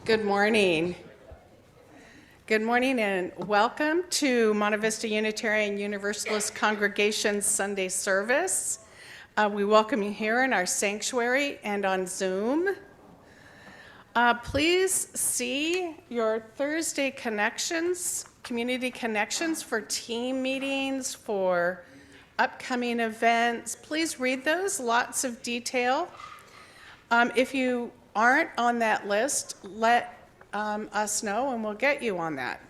Good morning. Good morning and welcome to Monte Vista Unitarian Universalist Congregation's Sunday service. We welcome you here in our sanctuary and on Zoom. Please see your Thursday connections, community connections for team meetings, for upcoming events. Please read those, lots of detail. If you aren't on that list, let us know and we'll get you on that.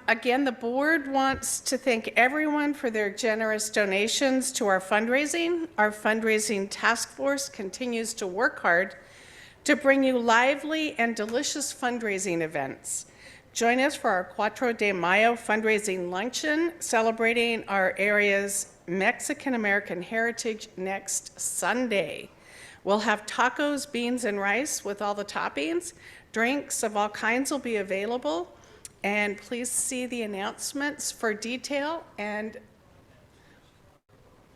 Again, the board wants to thank everyone for their generous donations to our fundraising. Our fundraising task force continues to work hard to bring you lively and delicious fundraising events. Join us for our Cuatro de Mayo fundraising luncheon, celebrating our area's Mexican-American heritage next Sunday. We'll have tacos, beans, and rice with all the toppings. Drinks of all kinds will be available. And please see the announcements for detail. And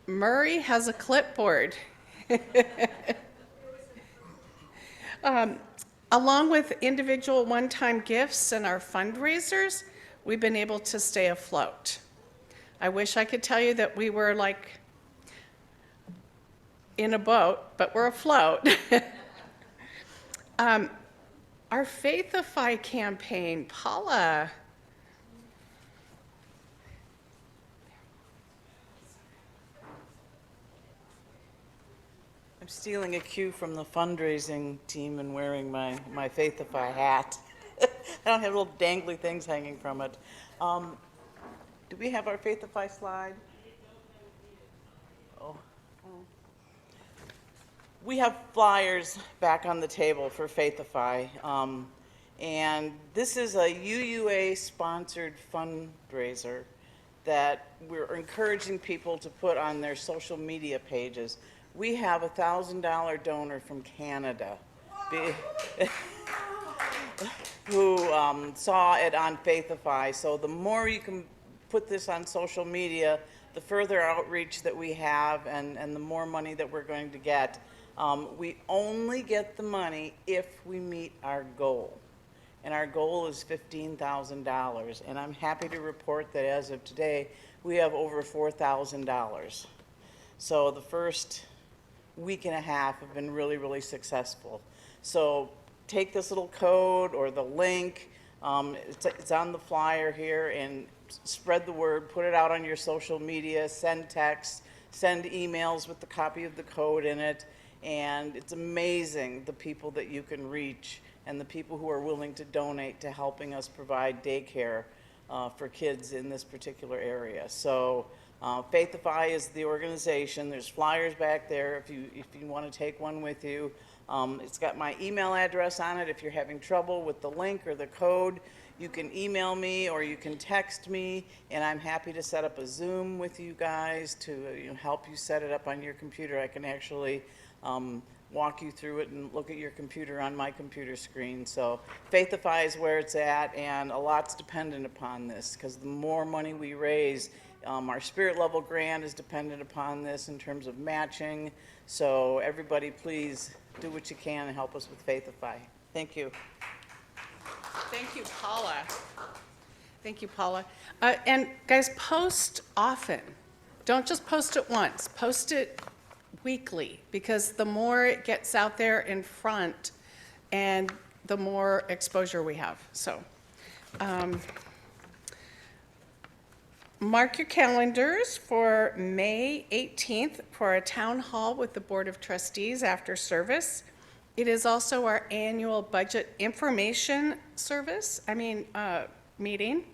Murray has a clipboard. Along with individual one-time gifts and our fundraisers, we've been able to stay afloat. I wish I could tell you that we were like in a boat, but we're afloat. Our Faithify campaign, Paula. I'm stealing a cue from the fundraising team and wearing my Faithify hat. I don't have little dangly things hanging from it. Do we have our Faithify slide? Oh. We have flyers back on the table for Faithify, and this is a UUA-sponsored fundraiser that we're encouraging people to put on their social media pages. We have a $1,000 donor from Canada who saw it on Faithify. So the more you can put this on social media, the further outreach that we have and the more money that we're going to get. We only get the money if we meet our goal. And our goal is $15,000. And I'm happy to report that as of today, we have over $4,000. So the first week and a half have been really, really successful. So take this little code or the link, it's on the flyer here, and spread the word, put it out on your social media, send texts, send emails with the copy of the code in it. And it's amazing the people that you can reach and the people who are willing to donate to helping us provide daycare for kids in this particular area. So Faithify is the organization. There's flyers back there if you want to take one with you. It's got my email address on it. If you're having trouble with the link or the code, you can email me or you can text me, and I'm happy to set up a Zoom with you guys to help you set it up on your computer. I can actually walk you through it and look at your computer on my computer screen. So Faithify is where it's at, and a lot's dependent upon this because the more money we raise, our spirit level grant is dependent upon this in terms of matching. So everybody please do what you can and help us with Faithify. Thank you. Thank you, Paula. Thank you, Paula. And guys, post often. Don't just post it once. Post it weekly, because the more it gets out there in front and the more exposure we have. So mark your calendars for May 18th for a town hall with the Board of Trustees after service. It is also our annual budget information meeting.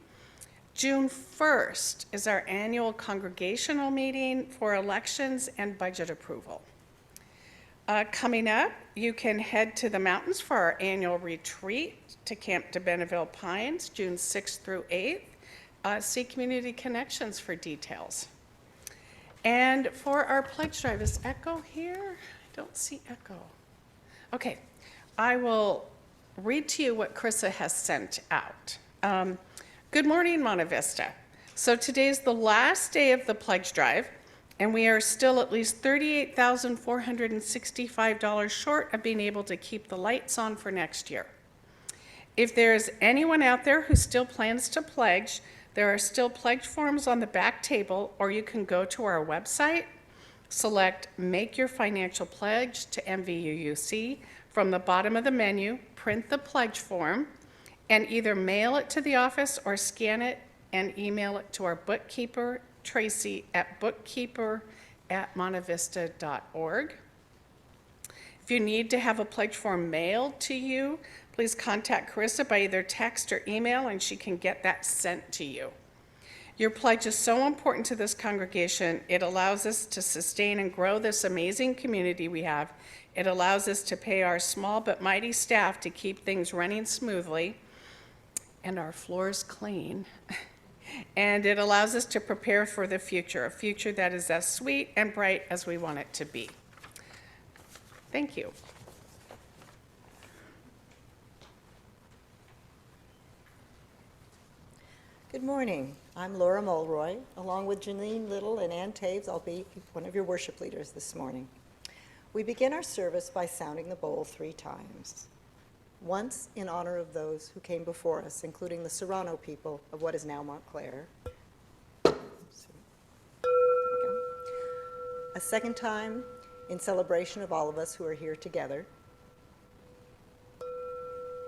June 1st is our annual congregational meeting for elections and budget approval. Coming up, you can head to the mountains for our annual retreat to Camp de Benneville Pines, June 6th through 8th. See Community Connections for details. And for our pledge drive, is Echo here? I don't see Echo. Okay, I will read to you what Krista has sent out. Good morning, Monte Vista. So today's the last day of the pledge drive, and we are still at least $38,465 short of being able to keep the lights on for next year. If there is anyone out there who still plans to pledge, there are still pledge forms on the back table, or you can go to our website, select Make Your Financial Pledge to MVUUC from the bottom of the menu, print the pledge form, and either mail it to the office or scan it and email it to our bookkeeper, Tracy, at bookkeeper@montavista.org. If you need to have a pledge form mailed to you, please contact Carissa by either text or email, and she can get that sent to you. Your pledge is so important to this congregation. It allows us to sustain and grow this amazing community we have. It allows us to pay our small but mighty staff to keep things running smoothly and our floors clean. And it allows us to prepare for the future, a future that is as sweet and bright as we want it to be. Thank you. Good morning. I'm Laura Mulroy. Along with Jeanine Little and Ann Taves, I'll be one of your worship leaders this morning. We begin our service by sounding the bowl 3 times. Once in honor of those who came before us, including the Serrano people of what is now Montclair. A second time in celebration of all of us who are here together.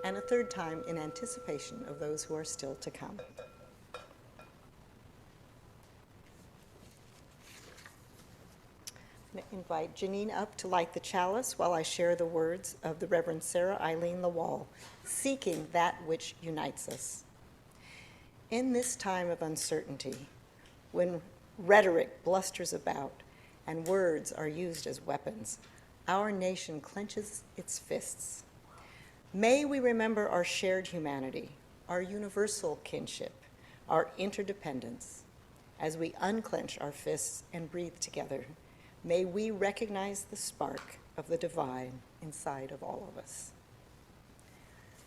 And a third time in anticipation of those who are still to come. I'm going to invite Jeanine up to light the chalice while I share the words of the Reverend Sarah Eileen Lawal, seeking that which unites us. In this time of uncertainty, when rhetoric blusters about and words are used as weapons, our nation clenches its fists. May we remember our shared humanity, our universal kinship, our interdependence. As we unclench our fists and breathe together, may we recognize the spark of the divine inside of all of us.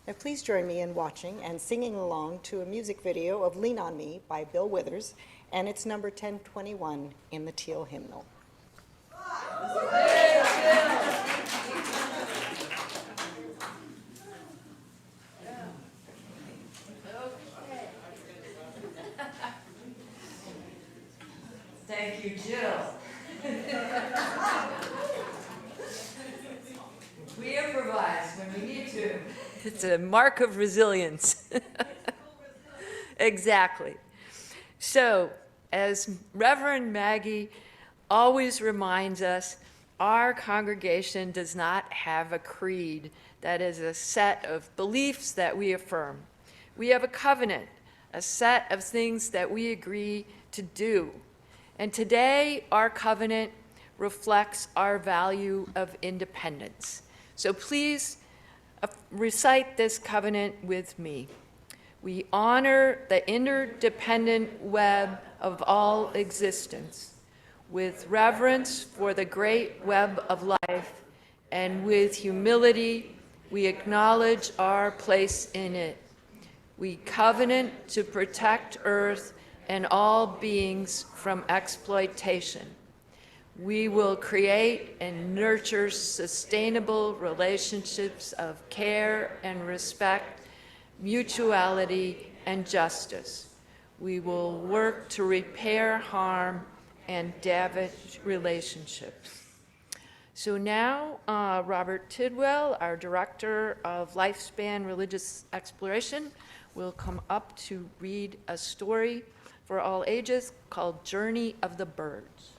Now please join me in watching and singing along to a music video of Lean on Me by Bill Withers, and it's number 1021 in the Teal Hymnal. Thank you, Jill. We improvise when we need to. It's a mark of resilience. Exactly. So, as Reverend Maggie always reminds us, our congregation does not have a creed that is a set of beliefs that we affirm. We have a covenant, a set of things that we agree to do. And today, our covenant reflects our value of independence. So please recite this covenant with me. We honor the interdependent web of all existence with reverence for the great web of life, and with humility, we acknowledge our place in it. We covenant to protect Earth and all beings from exploitation. We will create and nurture sustainable relationships of care and respect, mutuality, and justice. We will work to repair harm and damaged relationships. So now, Robert Tidwell, our Director of Lifespan Religious Exploration, will come up to read a story for all ages called Journey of the Birds.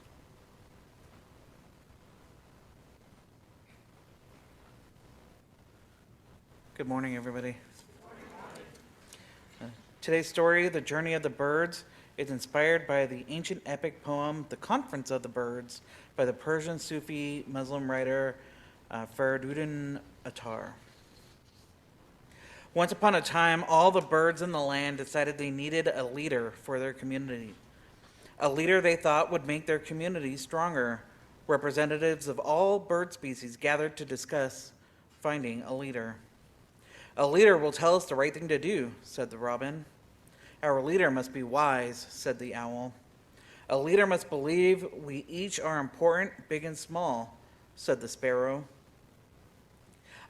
Good morning, everybody. Today's story, The Journey of the Birds, is inspired by the ancient epic poem, The Conference of the Birds, by the Persian Sufi Muslim writer Fariduddin Attar. Once upon a time, all the birds in the land decided they needed a leader for their community. A leader they thought would make their community stronger. Representatives of all bird species gathered to discuss finding a leader. A leader will tell us the right thing to do, said the robin. Our leader must be wise, said the owl. A leader must believe we each are important, big and small, said the sparrow.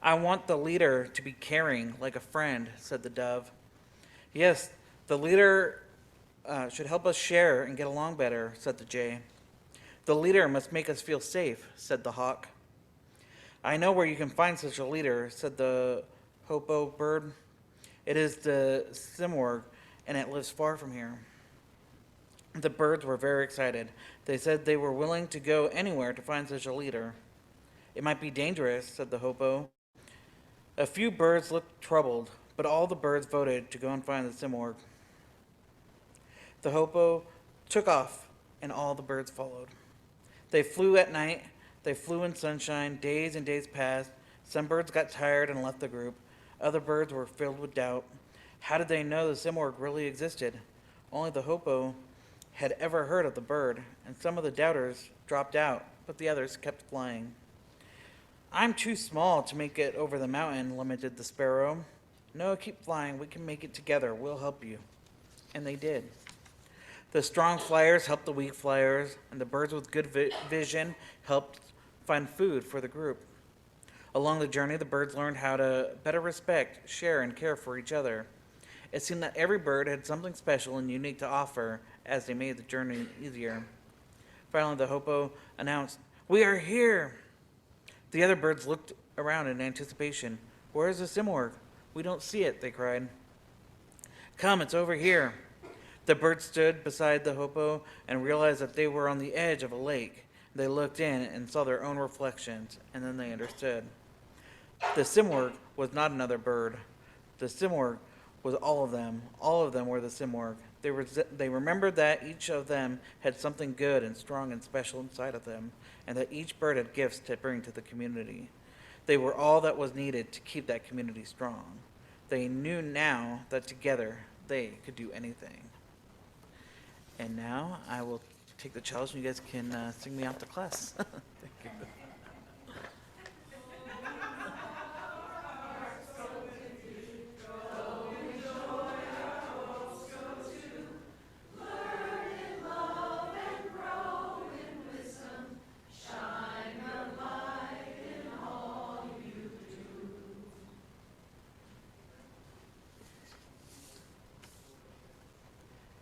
I want the leader to be caring, like a friend, said the dove. Yes, the leader should help us share and get along better, said the jay. The leader must make us feel safe, said the hawk. I know where you can find such a leader, said the hopo bird. It is the simorg, and it lives far from here. The birds were very excited. They said they were willing to go anywhere to find such a leader. It might be dangerous, said the hopo. A few birds looked troubled, but all the birds voted to go and find the simorg. The hopo took off, and all the birds followed. They flew at night. They flew in sunshine. Days and days passed. Some birds got tired and left the group. Other birds were filled with doubt. How did they know the simorg really existed? Only the hopo had ever heard of the bird, and some of the doubters dropped out, but the others kept flying. I'm too small to make it over the mountain, lamented the sparrow. No, keep flying. We can make it together. We'll help you. And they did. The strong flyers helped the weak flyers, and the birds with good vision helped find food for the group. Along the journey, the birds learned how to better respect, share, and care for each other. It seemed that every bird had something special and unique to offer as they made the journey easier. Finally, the hopo announced, "We are here!" The other birds looked around in anticipation. "Where is the simorg? We don't see it," they cried. "Come, it's over here." The birds stood beside the hopo and realized that they were on the edge of a lake. They looked in and saw their own reflections, and then they understood. The simorg was not another bird. The simorg was all of them. All of them were the simorg. They remembered that each of them had something good and strong and special inside of them, and that each bird had gifts to bring to the community. They were all that was needed to keep that community strong. They knew now that together they could do anything. And now I will take the challenge and you guys can sing me out to class. Thank you.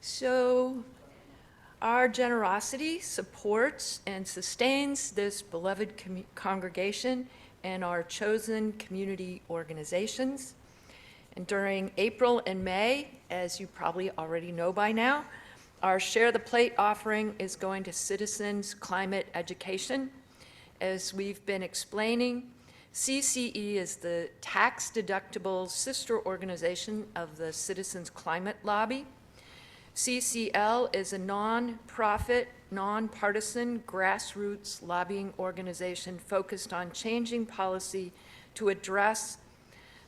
So, our generosity supports and sustains this beloved congregation and our chosen community organizations. And during April and May, as you probably already know by now, our Share the Plate offering is going to Citizens Climate Education. As we've been explaining, CCE is the tax-deductible sister organization of the Citizens Climate Lobby. CCL is a non-profit, nonpartisan, grassroots lobbying organization focused on changing policy to address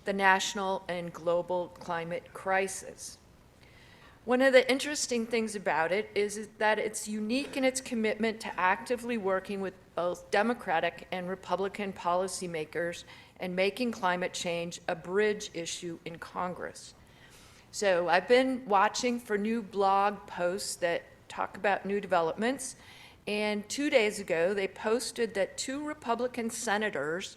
the national and global climate crisis. One of the interesting things about it is that it's unique in its commitment to actively working with both Democratic and Republican policymakers and making climate change a bridge issue in Congress. So I've been watching for new blog posts that talk about new developments, and 2 days ago they posted that 2 Republican senators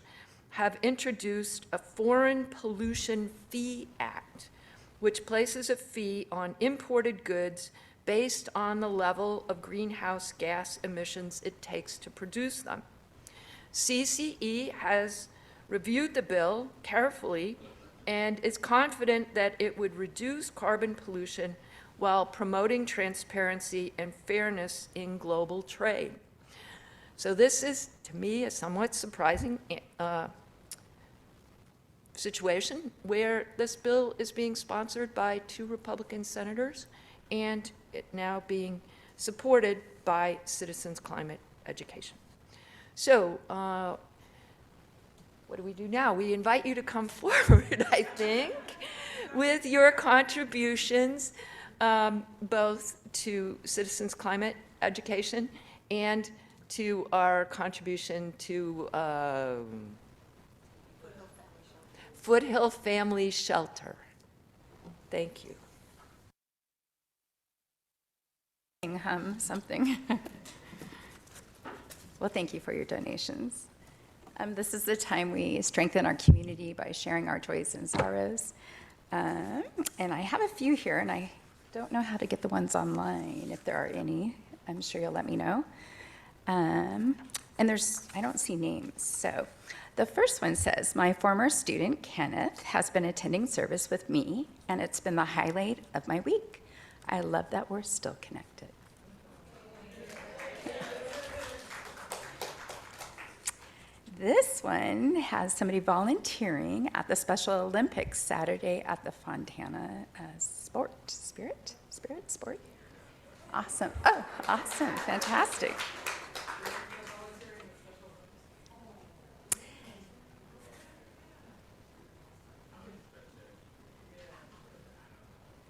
have introduced a Foreign Pollution Fee Act, which places a fee on imported goods based on the level of greenhouse gas emissions it takes to produce them. CCE has reviewed the bill carefully and is confident that it would reduce carbon pollution while promoting transparency and fairness in global trade. So this is, to me, a somewhat surprising situation where this bill is being sponsored by 2 Republican senators and it now being supported by Citizens Climate Education. So, what do we do now? We invite you to come forward, I think, with your contributions, both to Citizens Climate Education and to our contribution to Foothill Family Shelter. Thank you. Something. Well, thank you for your donations. This is the time we strengthen our community by sharing our joys and sorrows. And I have a few here, and I don't know how to get the ones online, if there are any. I'm sure you'll let me know. And I don't see names. So the first one says, my former student, Kenneth, has been attending service with me, and it's been the highlight of my week. I love that we're still connected. This one has somebody volunteering at the Special Olympics Saturday at the Fontana Sport. Awesome. Oh, awesome. Fantastic.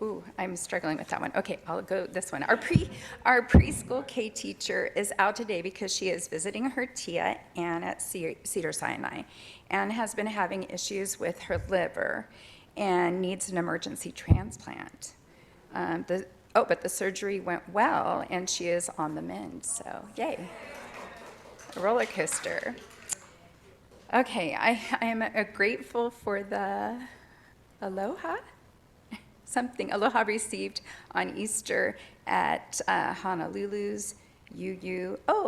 Ooh, I'm struggling with that one. Okay, I'll go this one. Our preschool K teacher is out today because she is visiting her tia Ann at Cedar Sinai and has been having issues with her liver and needs an emergency transplant. But the surgery went well and she is on the mend, so yay. A roller coaster. Okay, I am grateful for the aloha received on Easter at Honolulu's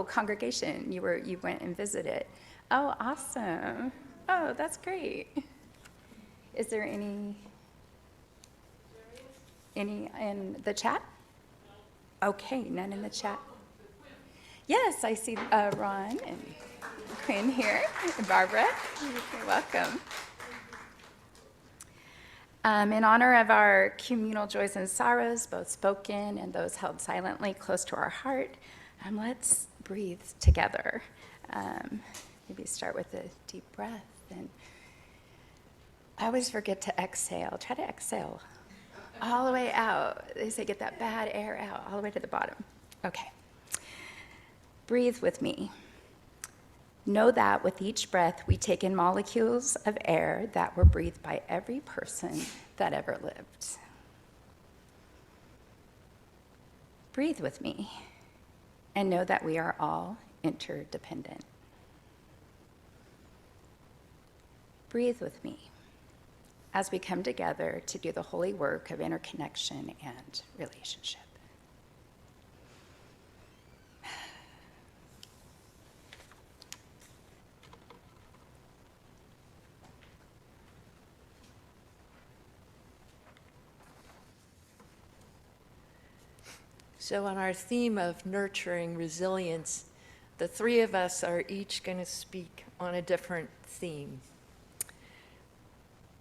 congregation. You went and visited. Oh, awesome. Oh, that's great. Is there any in the chat? Okay, none in the chat. Yes, I see Ron and Quinn here, and Barbara. You're welcome. In honor of our communal joys and sorrows, both spoken and those held silently close to our heart, let's breathe together. Maybe start with a deep breath. And I always forget to exhale. Try to exhale all the way out. They say get that bad air out all the way to the bottom. Okay. Breathe with me. Know that with each breath, we take in molecules of air that were breathed by every person that ever lived. Breathe with me and know that we are all interdependent. Breathe with me as we come together to do the holy work of interconnection and relationship. So on our theme of nurturing resilience, the three of us are each going to speak on a different theme: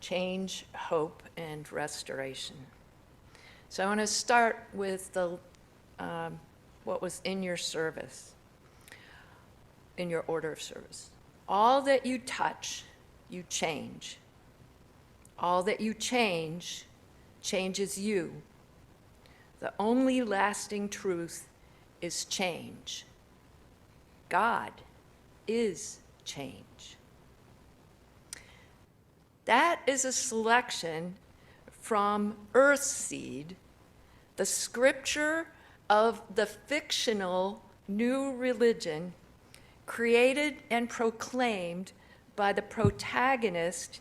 change, hope, and restoration. So I want to start with what was in your service, in your order of service. All that you touch, you change. All that you change changes you. The only lasting truth is change. God is change. That is a selection from Earthseed, the scripture of the fictional new religion created and proclaimed by the protagonist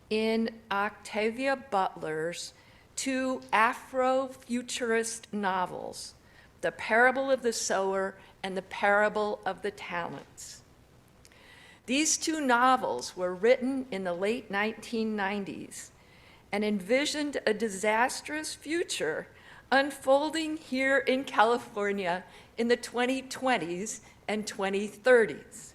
in Octavia Butler's two Afro-futurist novels, The Parable of the Sower and The Parable of the Talents. These two novels were written in the late 1990s and envisioned a disastrous future unfolding here in California in the 2020s and 2030s.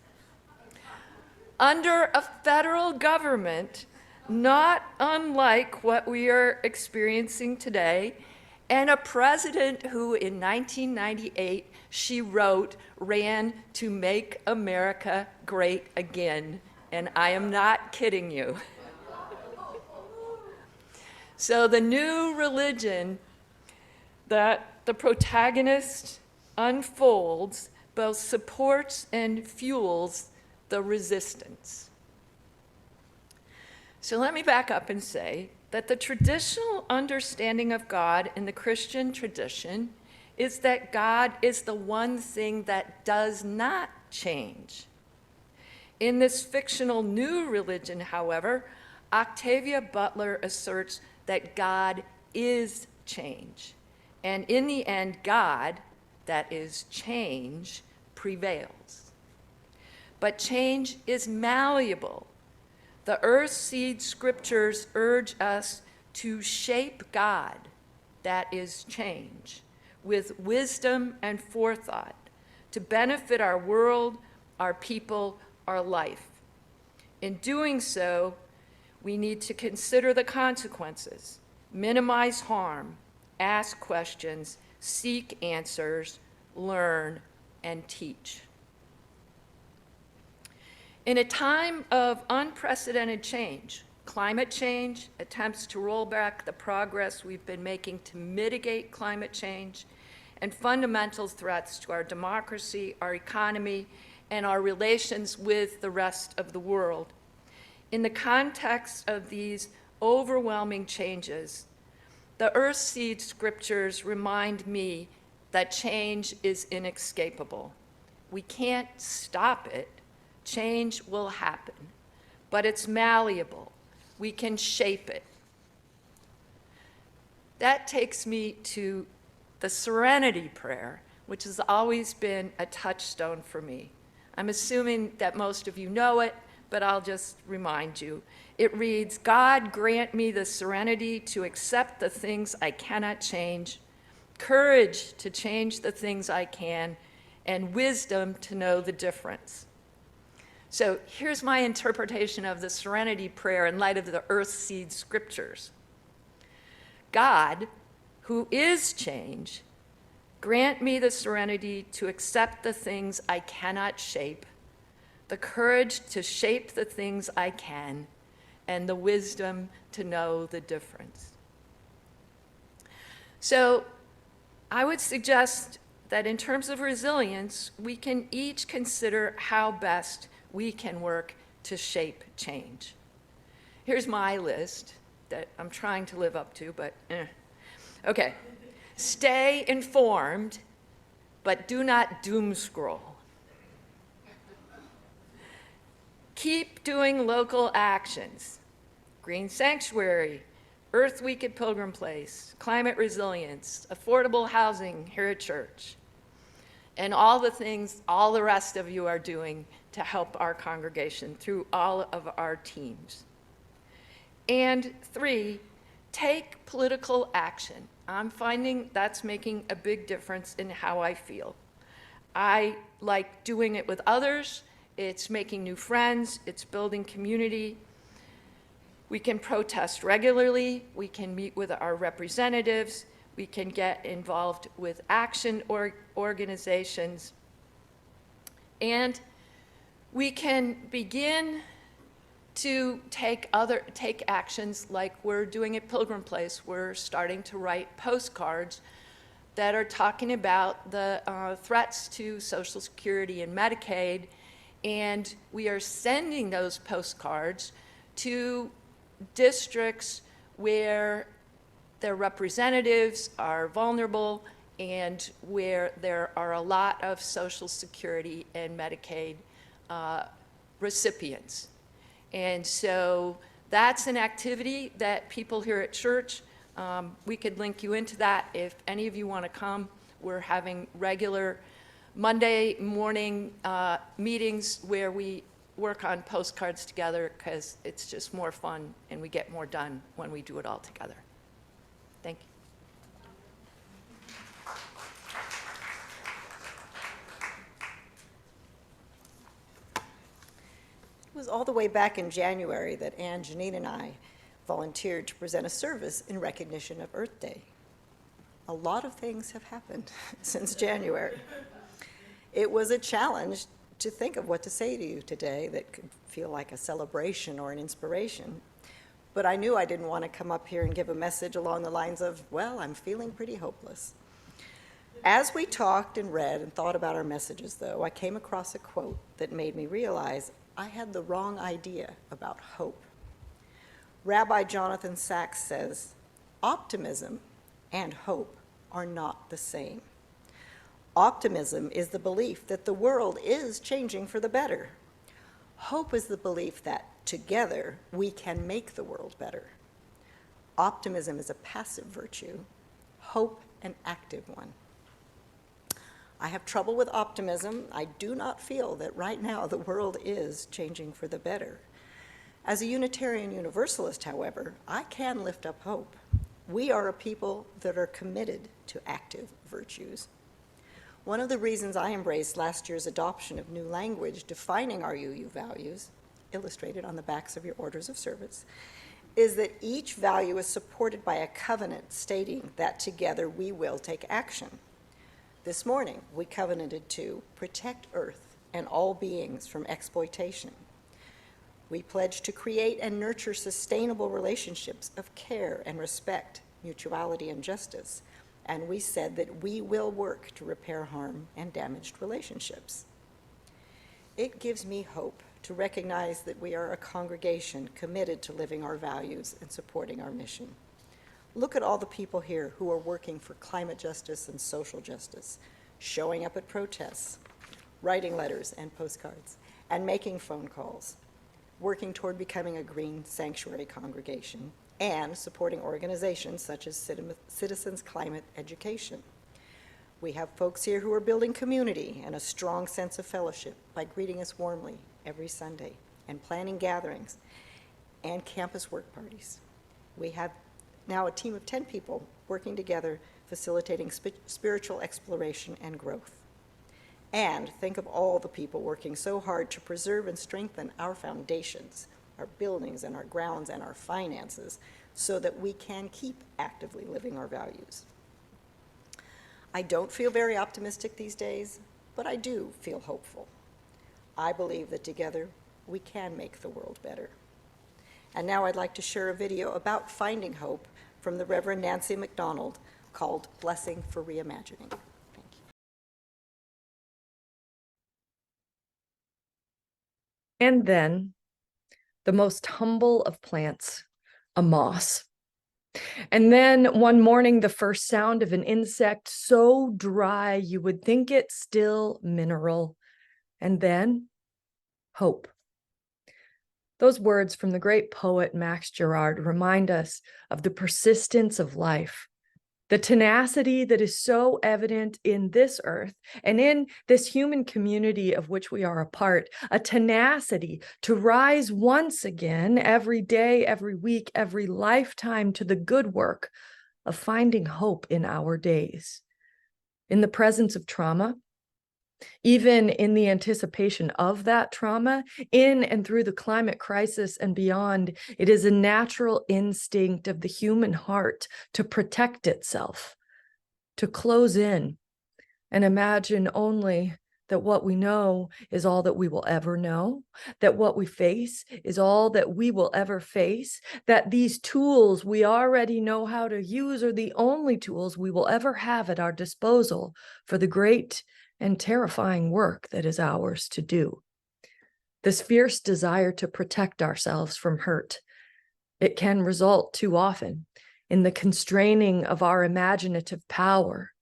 Under a federal government not unlike what we are experiencing today, and a president who in 1998, she wrote, ran to make America great again, and I am not kidding you. So the new religion that the protagonist unfolds both supports and fuels the resistance. So let me back up and say that the traditional understanding of God in the Christian tradition is that God is the one thing that does not change. In this fictional new religion, however, Octavia Butler asserts that God is change. And in the end, God, that is change, prevails. But change is malleable. The earth seed scriptures urge us to shape God, that is change, with wisdom and forethought to benefit our world, our people, our life. In doing so, we need to consider the consequences, minimize harm, ask questions, seek answers, learn, and teach. In a time of unprecedented change, climate change, attempts to roll back the progress we've been making to mitigate climate change, and fundamental threats to our democracy, our economy, and our relations with the rest of the world. In the context of these overwhelming changes, the earth seed scriptures remind me that change is inescapable. We can't stop it. Change will happen, but it's malleable. We can shape it. That takes me to the Serenity Prayer, which has always been a touchstone for me. I'm assuming that most of you know it, but I'll just remind you. It reads, God grant me the serenity to accept the things I cannot change, courage to change the things I can, and wisdom to know the difference. So here's my interpretation of the Serenity Prayer in light of the earth seed scriptures. God, who is change, grant me the serenity to accept the things I cannot shape, the courage to shape the things I can, and the wisdom to know the difference. So I would suggest that in terms of resilience, we can each consider how best we can work to shape change. Here's my list that I'm trying to live up to, but Okay. Stay informed, but do not doom scroll. Keep doing local actions. Green Sanctuary, Earth Week at Pilgrim Place, climate resilience, affordable housing here at church, and all the things all the rest of you are doing to help our congregation through all of our teams. And 3, take political action. I'm finding that's making a big difference in how I feel. I like doing it with others. It's making new friends. It's building community. We can protest regularly. We can meet with our representatives. We can get involved with action organizations. And we can begin to take actions like we're doing at Pilgrim Place. We're starting to write postcards that are talking about the threats to Social Security and Medicaid, and we are sending those postcards to districts where their representatives are vulnerable and where there are a lot of Social Security and Medicaid recipients. And so that's an activity that people here at church, we could link you into that if any of you want to come. We're having regular Monday morning meetings where we work on postcards together because it's just more fun and we get more done when we do it all together. Thank you. It was all the way back in January that Jeanine and I volunteered to present a service in recognition of Earth Day. A lot of things have happened since January. It was a challenge to think of what to say to you today that could feel like a celebration or an inspiration. But I knew I didn't want to come up here and give a message along the lines of, well, I'm feeling pretty hopeless. As we talked and read and thought about our messages, though, I came across a quote that made me realize I had the wrong idea about hope. Rabbi Jonathan Sacks says, optimism and hope are not the same. Optimism is the belief that the world is changing for the better. Hope is the belief that together we can make the world better. Optimism is a passive virtue, hope an active one. I have trouble with optimism. I do not feel that right now the world is changing for the better. As a Unitarian Universalist, however, I can lift up hope. We are a people that are committed to active virtues. One of the reasons I embraced last year's adoption of new language defining our UU values, illustrated on the backs of your orders of service, is that each value is supported by a covenant stating that together we will take action. This morning, we covenanted to protect Earth and all beings from exploitation. We pledged to create and nurture sustainable relationships of care and respect, mutuality and justice. And we said that we will work to repair harm and damaged relationships. It gives me hope to recognize that we are a congregation committed to living our values and supporting our mission. Look at all the people here who are working for climate justice and social justice, showing up at protests, writing letters and postcards, and making phone calls, working toward becoming a green sanctuary congregation, and supporting organizations such as Citizens Climate Education. We have folks here who are building community and a strong sense of fellowship by greeting us warmly every Sunday and planning gatherings and campus work parties. We have now a team of 10 people working together, facilitating spiritual exploration and growth. And think of all the people working so hard to preserve and strengthen our foundations, our buildings and our grounds and our finances, so that we can keep actively living our values. I don't feel very optimistic these days, but I do feel hopeful. I believe that together we can make the world better. And now I'd like to share a video about finding hope from the Reverend Nancy McDonald called Blessing for Reimagining. Thank you. And then the most humble of plants, a moss. And then one morning, the first sound of an insect so dry you would think it still mineral. And then hope. Those words from the great poet Max Gerard remind us of the persistence of life, the tenacity that is so evident in this earth and in this human community of which we are a part, a tenacity to rise once again every day, every week, every lifetime to the good work of finding hope in our days. In the presence of trauma, even in the anticipation of that trauma, in and through the climate crisis and beyond, it is a natural instinct of the human heart to protect itself, to close in and imagine only that what we know is all that we will ever know, that what we face is all that we will ever face, that these tools we already know how to use are the only tools we will ever have at our disposal for the great and terrifying work that is ours to do. This fierce desire to protect ourselves from hurt, it can result too often in the constraining of our imaginative power,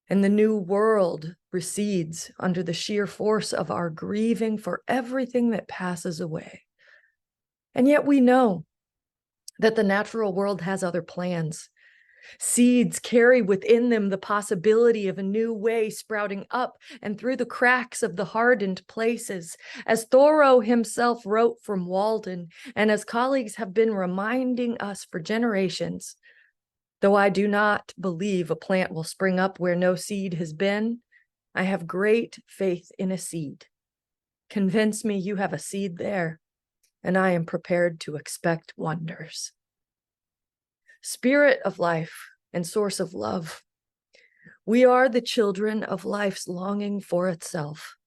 and the new world recedes under the sheer force of our grieving for everything that passes away. And yet we know that the natural world has other plans. Seeds carry within them the possibility of a new way sprouting up and through the cracks of the hardened places. As Thoreau himself wrote from Walden, and as colleagues have been reminding us for generations, though I do not believe a plant will spring up where no seed has been, I have great faith in a seed. Convince me you have a seed there, and I am prepared to expect wonders. Spirit of life and source of love, we are the children of life's longing for itself.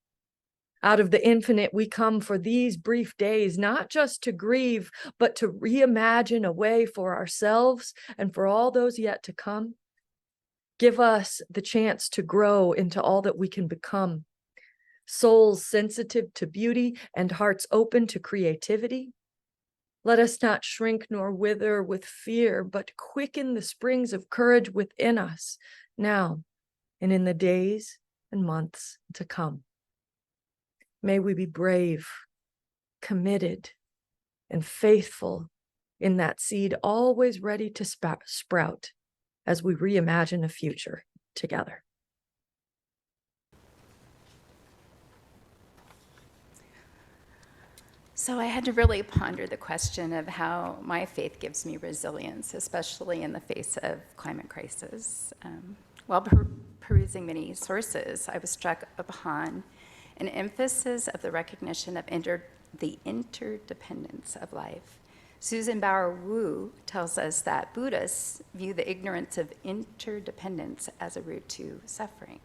Out of the infinite, we come for these brief days, not just to grieve, but to reimagine a way for ourselves and for all those yet to come. Give us the chance to grow into all that we can become. Souls sensitive to beauty and hearts open to creativity. Let us not shrink nor wither with fear, but quicken the springs of courage within us now and in the days and months to come. May we be brave committed, and faithful in that seed, always ready to sprout as we reimagine a future together. So I had to really ponder the question of how my faith gives me resilience, especially in the face of climate crisis. While perusing many sources, I was struck upon an emphasis of the recognition of the interdependence of life. Susan Bauer Wu tells us that Buddhists view the ignorance of interdependence as a route to suffering.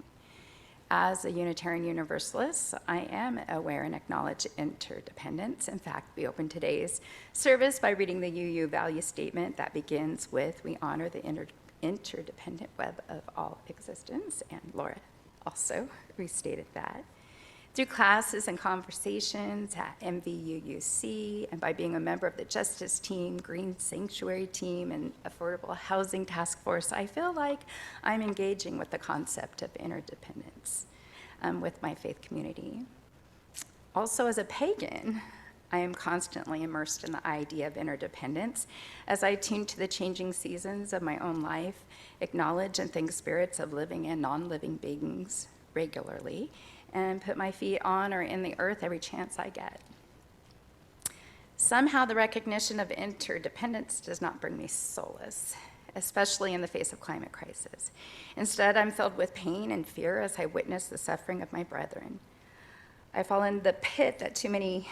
As a Unitarian Universalist, I am aware and acknowledge interdependence. In fact, we open today's service by reading the UU value statement that begins with, "We honor the interdependent web of all existence," and Laura also restated that. Through classes and conversations at MVUUC, and by being a member of the Justice Team, Green Sanctuary Team, and Affordable Housing Task Force, I feel like I'm engaging with the concept of interdependence with my faith community. Also, as a pagan, I am constantly immersed in the idea of interdependence as I tune to the changing seasons of my own life, acknowledge and thank spirits of living and non-living beings regularly, and put my feet on or in the earth every chance I get. Somehow the recognition of interdependence does not bring me solace, especially in the face of climate crisis. Instead, I'm filled with pain and fear as I witness the suffering of my brethren. I fall in the pit that too many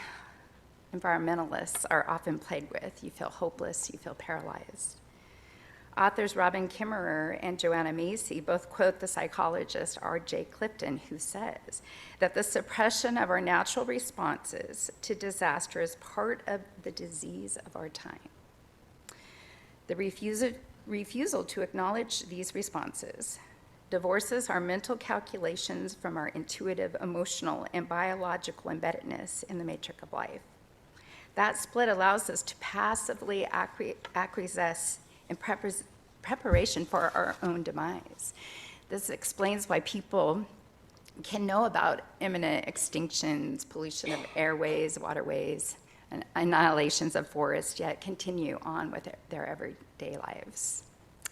environmentalists are often plagued with. You feel hopeless, you feel paralyzed. Authors Robin Kimmerer and Joanna Macy both quote the psychologist R.J. Clifton, who says that the suppression of our natural responses to disaster is part of the disease of our time. The refusal to acknowledge these responses divorces our mental calculations from our intuitive, emotional, and biological embeddedness in the matrix of life. That split allows us to passively acquiesce in preparation for our own demise. This explains why people can know about imminent extinctions, pollution of airways, waterways, and annihilations of forests, yet continue on with their everyday lives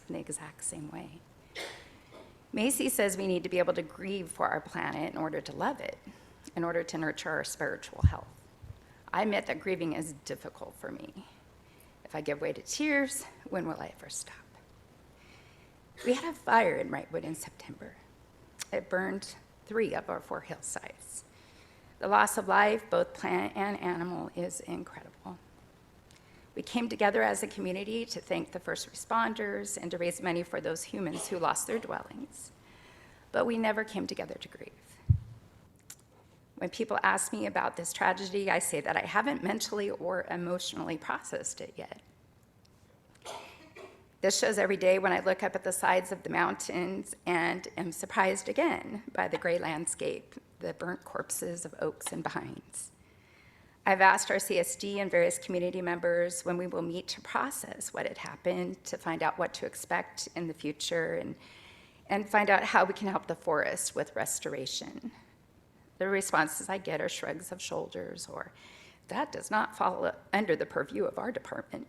in the exact same way. Macy says we need to be able to grieve for our planet in order to love it, in order to nurture our spiritual health. I admit that grieving is difficult for me. If I give way to tears, when will I ever stop? We had a fire in Wrightwood in September. It burned 3 of our 4 hillsides. The loss of life, both plant and animal, is incredible. We came together as a community to thank the first responders and to raise money for those humans who lost their dwellings. But we never came together to grieve. When people ask me about this tragedy, I say that I haven't mentally or emotionally processed it yet. This shows every day when I look up at the sides of the mountains and am surprised again by the gray landscape, the burnt corpses of oaks and pines. I've asked our CSD and various community members when we will meet to process what had happened, to find out what to expect in the future, and find out how we can help the forest with restoration. The responses I get are shrugs of shoulders, or that does not fall under the purview of our department.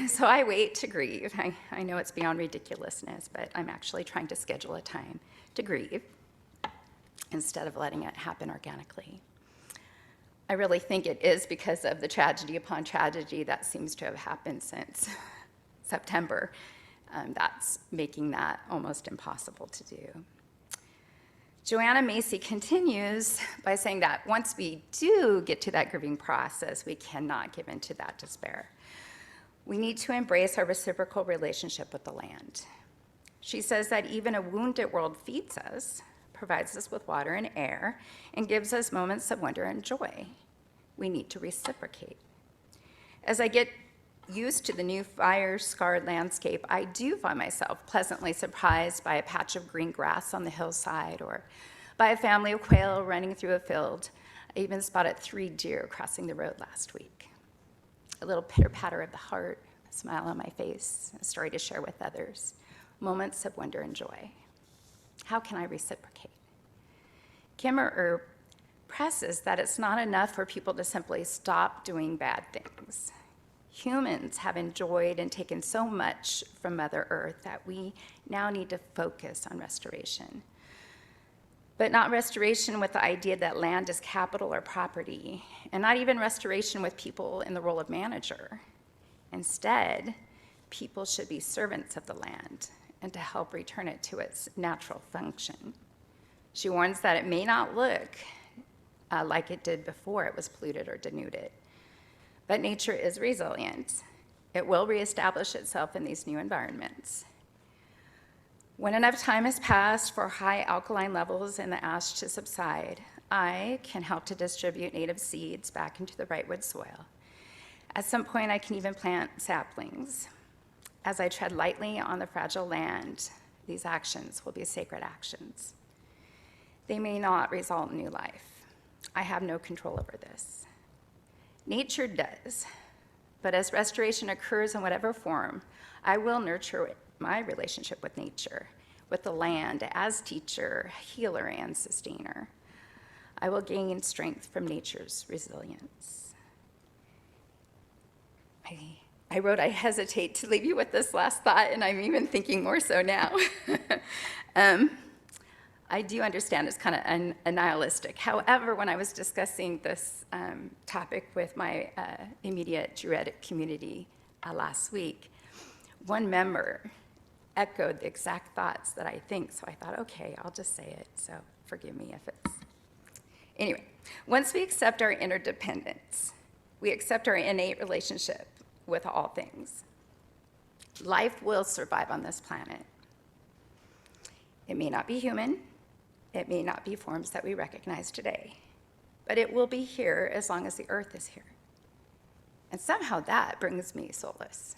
So I wait to grieve. I know it's beyond ridiculousness, but I'm actually trying to schedule a time to grieve instead of letting it happen organically. I really think it is because of the tragedy upon tragedy that seems to have happened since September. That's making that almost impossible to do. Joanna Macy continues by saying that once we do get to that grieving process, we cannot give in to that despair. We need to embrace our reciprocal relationship with the land. She says that even a wounded world feeds us, provides us with water and air, and gives us moments of wonder and joy. We need to reciprocate. As I get used to the new fire-scarred landscape, I do find myself pleasantly surprised by a patch of green grass on the hillside or by a family of quail running through a field. I even spotted 3 deer crossing the road last week. A little pitter-patter of the heart, a smile on my face, a story to share with others, moments of wonder and joy. How can I reciprocate? Kimmerer presses that it's not enough for people to simply stop doing bad things. Humans have enjoyed and taken so much from Mother Earth that we now need to focus on restoration. But not restoration with the idea that land is capital or property, and not even restoration with people in the role of manager. Instead, people should be servants of the land and to help return it to its natural function. She warns that it may not look like it did before it was polluted or denuded, but nature is resilient. It will reestablish itself in these new environments. When enough time has passed for high alkaline levels in the ash to subside, I can help to distribute native seeds back into the Brightwood soil. At some point, I can even plant saplings. As I tread lightly on the fragile land, these actions will be sacred actions. They may not result in new life. I have no control over this. Nature does, but as restoration occurs in whatever form, I will nurture my relationship with nature, with the land as teacher, healer, and sustainer. I will gain strength from nature's resilience. I wrote, I hesitate to leave you with this last thought, and I'm even thinking more so now. I do understand it's kind of a nihilistic. However, when I was discussing this topic with my immediate Druidic community last week, one member echoed the exact thoughts that I think, so I thought, okay, I'll just say it, so forgive me if it's... Anyway, once we accept our interdependence, we accept our innate relationship with all things. Life will survive on this planet. It may not be human, it may not be forms that we recognize today, but it will be here as long as the earth is here. And somehow that brings me solace.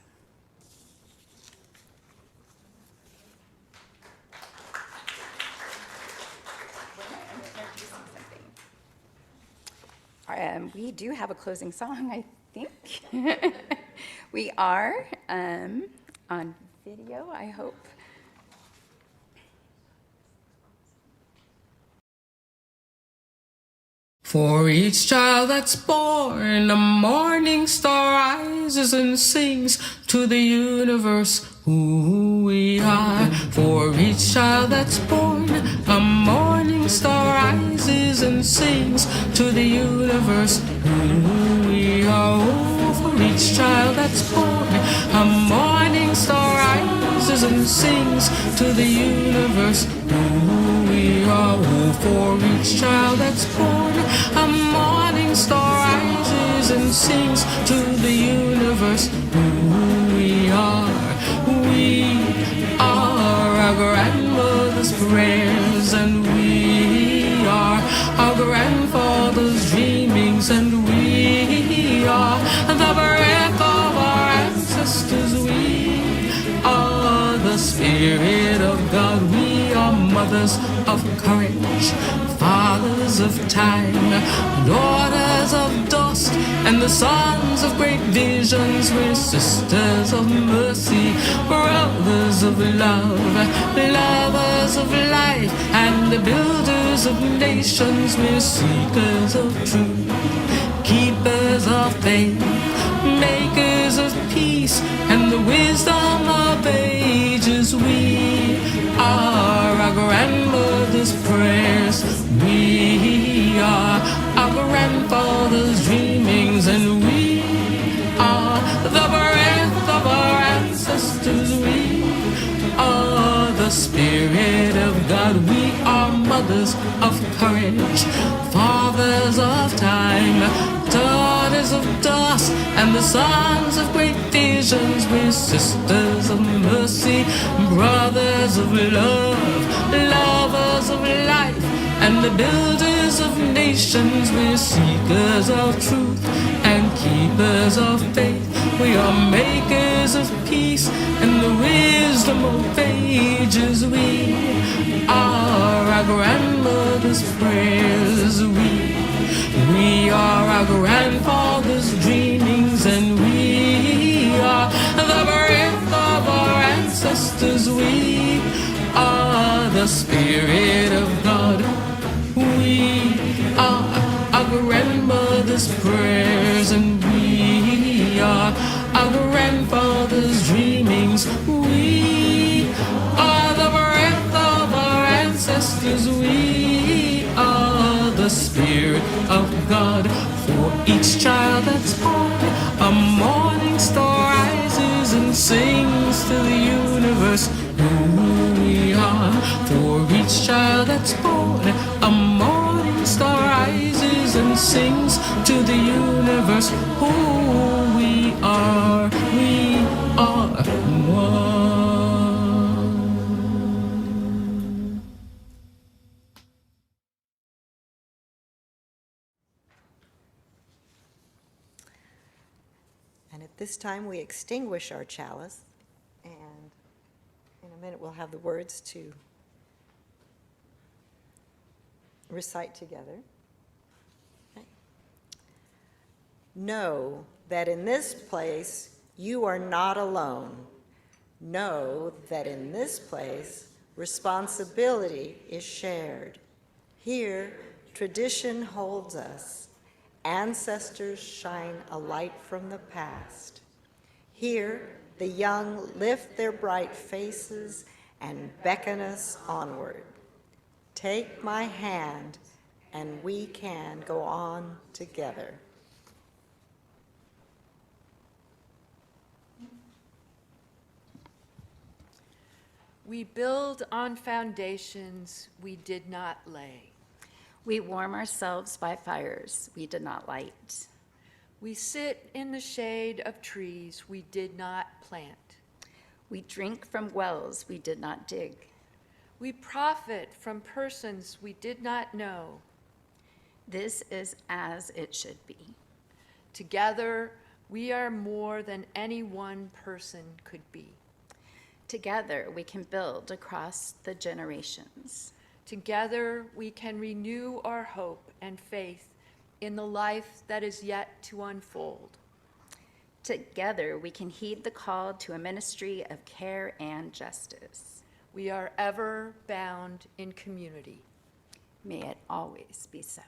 We do have a closing song, I think. We are on video, I hope. For each child that's born, a morning star rises and sings to the universe who we are. For each child that's born, a morning star rises and sings to the universe who we are. Oh, for each child that's born, a morning star rises and sings to the universe who we are. Oh, for each child that's born, a morning star rises and sings to the universe who we are. We are our grandmother's prayers, and we are our grandfather's dreamings, and we are the breath of our ancestors. We are the Spirit of God. We are mothers of courage, fathers of time, daughters of dust, and the sons of great visions. We're sisters of mercy, brothers of love, lovers of life, and the builders of nations. We're seekers of truth, keepers of faith, makers of peace, and the wisdom of ages. We are our grandmother's prayers. We are our grandfather's dreamings, and we are the breath of our ancestors. We are the Spirit of God. We are mothers of courage, fathers of time, daughters of dust, and the sons of great visions. We're sisters of mercy, brothers of love, lovers of life, and the builders of nations. We're seekers of truth and keepers of faith. We are makers of peace and the wisdom of ages. We are our grandmother's prayers. We are our grandfather's dreamings, and we are the breath of our ancestors. We are the Spirit of God. We are father's prayers, and we are our grandfather's dreamings. We are the breath of our ancestors. We are the Spirit of God. For each child that's born, a morning star rises and sings to the universe who we are. For each child that's born, a morning star rises and sings to the universe who we are. We are one. And at this time, we extinguish our chalice, and in a minute, we'll have the words to recite together. Okay. Know that in this place you are not alone. Know that in this place responsibility is shared. Here, tradition holds us. Ancestors shine a light from the past. Here, the young lift their bright faces and beckon us onward. Take my hand, and we can go on together. We build on foundations we did not lay. We warm ourselves by fires we did not light. We sit in the shade of trees we did not plant. We drink from wells we did not dig. We profit from persons we did not know. This is as it should be. Together, we are more than any one person could be. Together, we can build across the generations. Together, we can renew our hope and faith in the life that is yet to unfold. Together, we can heed the call to a ministry of care and justice. We are ever bound in community. May it always be so.